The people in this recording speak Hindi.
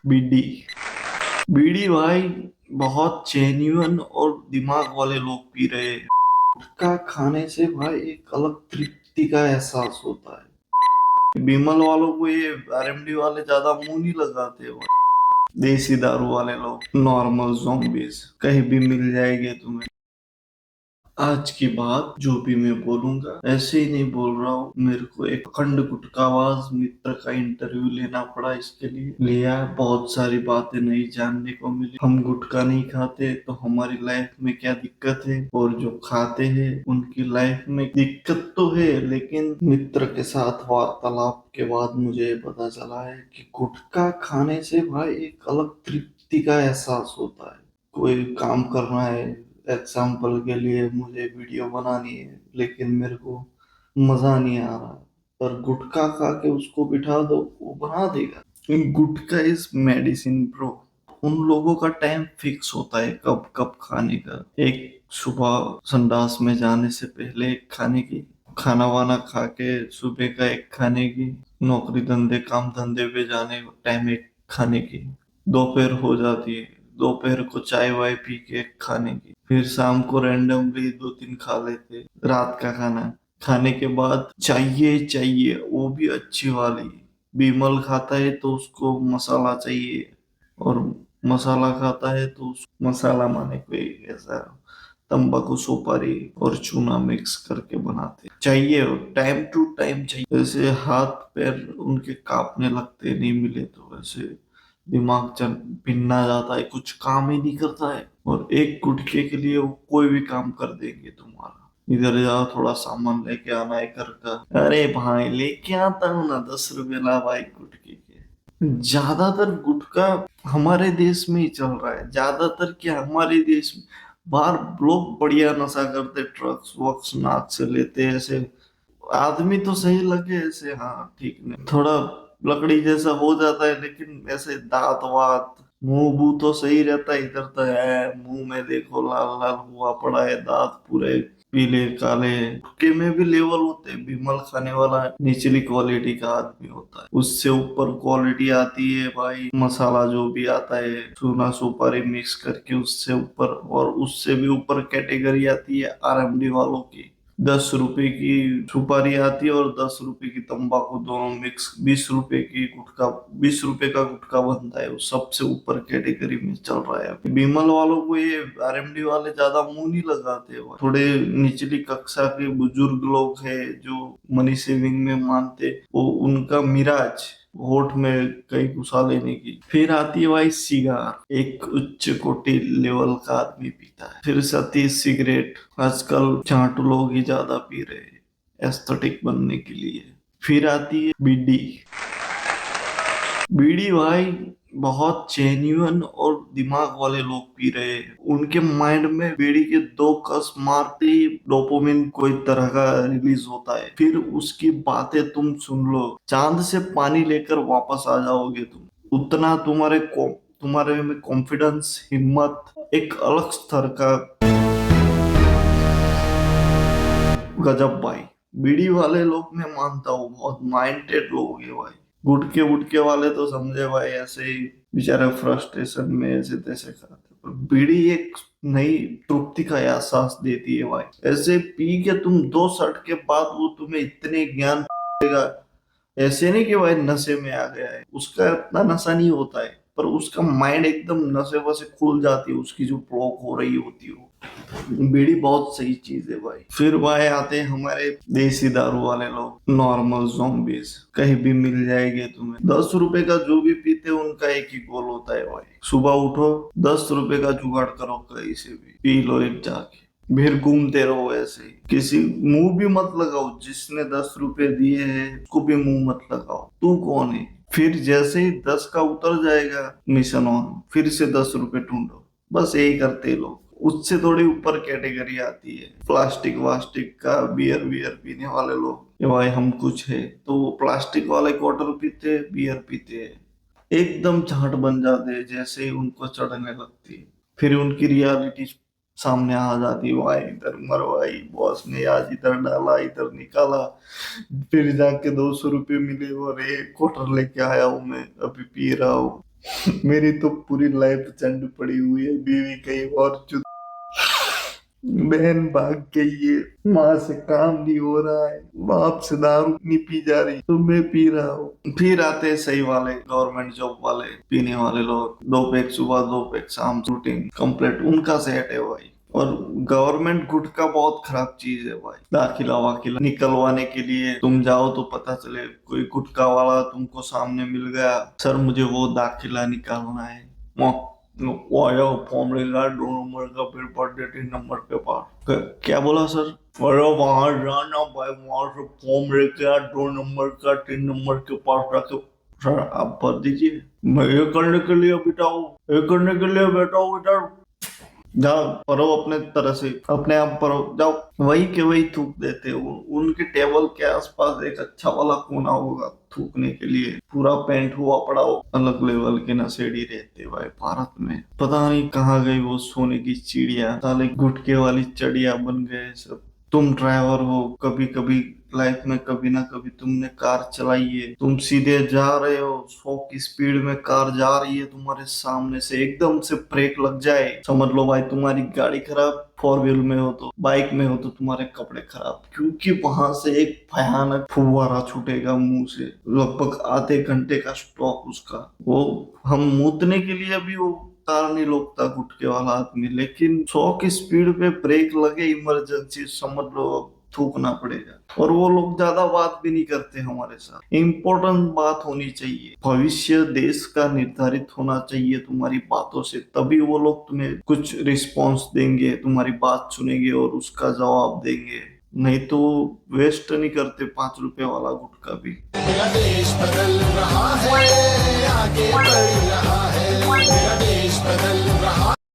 बीडी। बीड़ी भाई बहुत जेन्युइन और दिमाग वाले लोग पी रहे हैं। गुटखा खाने से भाई एक अलग तृप्ति का एहसास होता है। बिमल वालों को ये आरएमडी वाले ज्यादा मुंह नहीं लगाते भाई। देसी दारू वाले लोग नॉर्मल zombies कहीं भी मिल जाएंगे तुम्हें। आज की बात जो भी मैं बोलूंगा ऐसे ही नहीं बोल रहा हूँ। मेरे को एक अखंड गुटखावाज मित्र का इंटरव्यू लेना पड़ा, इसके लिए लिया। बहुत सारी बातें नई जानने को मिली। हम गुटखा नहीं खाते तो हमारी लाइफ में क्या दिक्कत है, और जो खाते हैं उनकी लाइफ में दिक्कत तो है, लेकिन मित्र के साथ वार्तालाप के बाद मुझे ये पता चला है कि गुटखा खाने से भाई एक अलग तृप्ति का एहसास होता है। कोई काम करना है, एग्जाम्पल के लिए मुझे वीडियो बनानी है, लेकिन मेरे को मजा नहीं आ रहा, पर गुटखा खा के उसको बिठा दो वो बना देगा। गुटखा इज मेडिसिन ब्रो। उन लोगों का टाइम फिक्स होता है कब कब खाने का। एक सुबह संडास में जाने से पहले एक खाने की, खाना वाना खा के सुबह का एक खाने की, नौकरी धंधे काम धंधे पे जाने टाइम एक खाने की, दोपहर हो जाती है, दोपहर को चाय वाय पी के एक खाने की, फिर शाम को रैंडमली दो तीन खा लेते। रात का खाना खाने के बाद चाहिए चाहिए वो भी अच्छी वाली। बिमल खाता है तो उसको मसाला चाहिए, और मसाला खाता है तो मसाला माने कोई ऐसा तंबाकू सुपारी और चूना मिक्स करके बनाते चाहिए, टाइम टू टाइम चाहिए। जैसे हाथ पैर उनके कांपने लगते नहीं मिले तो वैसे दिमाग चल भिन्ना जाता है, कुछ काम ही नहीं करता है। और एक गुटखे के लिए वो कोई भी काम कर देंगे तुम्हारा। इधर जाओ थोड़ा सामान लेके आना है घर का, अरे भाई लेके आता हूँ ना, 10 रुपए ला भाई गुटखे के। ज्यादातर गुटखा हमारे देश में ही चल रहा है, ज्यादातर क्या हमारे देश में। बाहर लोग बढ़िया नशा करते, ट्रक्स वक्स नाच से लेते हैं ऐसे। आदमी तो सही लगे ऐसे, हाँ ठीक नहीं, थोड़ा लकड़ी जैसा हो जाता है, लेकिन ऐसे दांत वात मुंह बू तो सही रहता है। इधर तो है मुंह में देखो लाल लाल हुआ पड़ा है, दांत पूरे पीले काले। गुटखे में भी लेवल होते हैं। विमल खाने वाला निचली क्वालिटी का आदमी होता है, उससे ऊपर क्वालिटी आती है भाई मसाला जो भी आता है चूना सुपारी मिक्स करके, उससे ऊपर, और उससे भी ऊपर कैटेगरी आती है आरएमडी वालों की। 10 रुपए की सुपारी आती है और 10 रुपए की तंबाकू, दोनों मिक्स 20 रुपए की गुटखा। 20 रुपए का गुटखा बनता है, वो सबसे ऊपर कैटेगरी में चल रहा है अभी। बिमल वालों को ये आरएमडी वाले ज्यादा मुंह नहीं लगाते। वो थोड़े निचली कक्षा के बुजुर्ग लोग हैं जो मनी सेविंग में मानते, वो उनका मिराज होठ में कहीं घुसा लेने की। फिर आती है भाई सिगार, एक उच्च कोटि लेवल का आदमी पीता है। फिर आती है सिगरेट, आजकल चाट लोग ही ज्यादा पी रहे हैं एस्थेटिक बनने के लिए। फिर आती है बीड़ी। बीड़ी भाई बहुत जेन्युइन और दिमाग वाले लोग पी रहे हैं। उनके माइंड में बीड़ी के दो कस मारते ही डोपामिन कोई तरह का रिलीज होता है। फिर उसकी बातें तुम सुन लो, चांद से पानी लेकर वापस आ जाओगे तुम। उतना तुम्हारे में कॉन्फिडेंस, हिम्मत, एक अलग स्तर का। गजब भाई। बीड़ी वाले लोग मैं मानता हूँ बहुत माइंडेड लोग हैं भाई। गुटके वुटके वाले तो समझे भाई ऐसे ही बेचारे फ्रस्ट्रेशन में ऐसे तैसे खाते, पर बीड़ी एक नई तृप्ति का एहसास देती है भाई। ऐसे पी के तुम 2 शॉट के बाद वो तुम्हें इतने ज्ञान देगा। ऐसे नहीं कि भाई नशे में आ गया है, उसका इतना नशा नहीं होता है, पर उसका माइंड एकदम नशे वसे खुल जाती है, उसकी जो ब्लॉक हो रही होती है। बीड़ी बहुत सही चीज है भाई। फिर भाई आते हैं हमारे देसी दारू वाले लोग, नॉर्मल zombies कहीं भी मिल जाएंगे तुम्हें। 10 रुपए का जो भी पीते हैं उनका एक ही गोल होता है भाई, सुबह उठो 10 रुपए का जुगाड़ करो कहीं से भी पी लो एक जाके, फिर घूमते रहो ऐसे ही। किसी मुंह भी मत लगाओ, जिसने 10 रुपए दिए हैं उसको भी मुंह मत लगाओ, तू कौन है। फिर जैसे ही 10 का उतर जाएगा मिशन ऑन, फिर से 10 रुपए ढूंढो। बस यही करते हैं लोग। उससे थोड़ी ऊपर कैटेगरी आती है प्लास्टिक वास्टिक का, बियर बियर पीने वाले लोग कि भाई हम कुछ है, तो वो प्लास्टिक वाले क्वार्टर पीते हैं, बियर पीते हैं, एकदम चाट बन जाते हैं जैसे ही उनको चढ़ने लगती है। फिर उनकी रियलिटी सामने आ जाती है, भाई इधर मरवाई बॉस ने, आज इधर डाला इधर निकाला। फिर जाके 200 रुपये मिले और एक क्वार्टर लेके आया हूँ मैं, अभी पी रहा हूँ। मेरी तो पूरी लाइफ झंड पड़ी हुई है, बीवी कहीं और चुत, बहन भाग गई है, माँ से काम नहीं हो रहा है, बाप से दारू नहीं पी जा रही तो मैं पी रहा हूँ। फिर आते हैं सही वाले गवर्नमेंट जॉब वाले पीने वाले लोग, 2 पैक सुबह 2 पैक शाम, रूटीन कंप्लीट उनका सेट है भाई। और गवर्नमेंट गुटखा बहुत खराब चीज है भाई। दाखिला वाखिला निकलवाने के लिए तुम जाओ तो पता चले कोई गुटखा वाला तुमको सामने मिल गया, सर मुझे वो दाखिला निकालना है, वो आया फॉर्म लेगा 2 नंबर का, फिर बर्थडे 3 नंबर के पास। क्या बोला सर? अरे वहां जाना भाई, वहां से फॉर्म लेके आ, 2 नंबर का 3 नंबर के पास रखे। सर आप भर दीजिए, मैं ये करने के लिए बेटा हूँ, ये करने के लिए बेटा हूँ इधर। जाओ पढ़ो अपने तरह से, अपने आप पढ़ो जाओ। वही के वही थूक देते हो। उनके टेबल के आसपास एक अच्छा वाला कोना होगा थूकने के लिए, पूरा पेंट हुआ पड़ा हो। अलग लेवल के नशेड़ी रहते भाई भारत में। पता नहीं कहाँ गई वो सोने की चिड़िया, साले गुटके वाली चिड़िया बन गए सब। तुम ड्राइवर हो, कभी कभी लाइफ में कभी ना कभी तुमने कार चलाई है, तुम सीधे जा रहे हो 100 की स्पीड में, कार जा रही है तुम्हारे सामने से, एकदम से ब्रेक लग जाए, समझ लो भाई तुम्हारी गाड़ी खराब। 4 व्हील में हो तो, बाइक में हो तो तुम्हारे कपड़े खराब, क्योंकि वहां से एक भयानक फुव्वारा छूटेगा मुंह से, लगभग आधे घंटे का स्टॉप उसका। वो हम मूतने के लिए भी वो कार नहीं रोकता गुटके वाला आदमी, लेकिन 100 की स्पीड पे ब्रेक लगे इमरजेंसी, समझ लो अब थूकना पड़ेगा। और वो लोग ज्यादा बात भी नहीं करते हमारे साथ। इम्पोर्टेंट बात होनी चाहिए, भविष्य देश का निर्धारित होना चाहिए तुम्हारी बातों से, तभी वो लोग तुम्हें कुछ रिस्पॉन्स देंगे, तुम्हारी बात सुनेंगे और उसका जवाब देंगे। नहीं तो वेस्ट नहीं करते 5 रुपए वाला गुटखा भी। मेरा देश बदल रहा है, आगे बढ़ रहा है।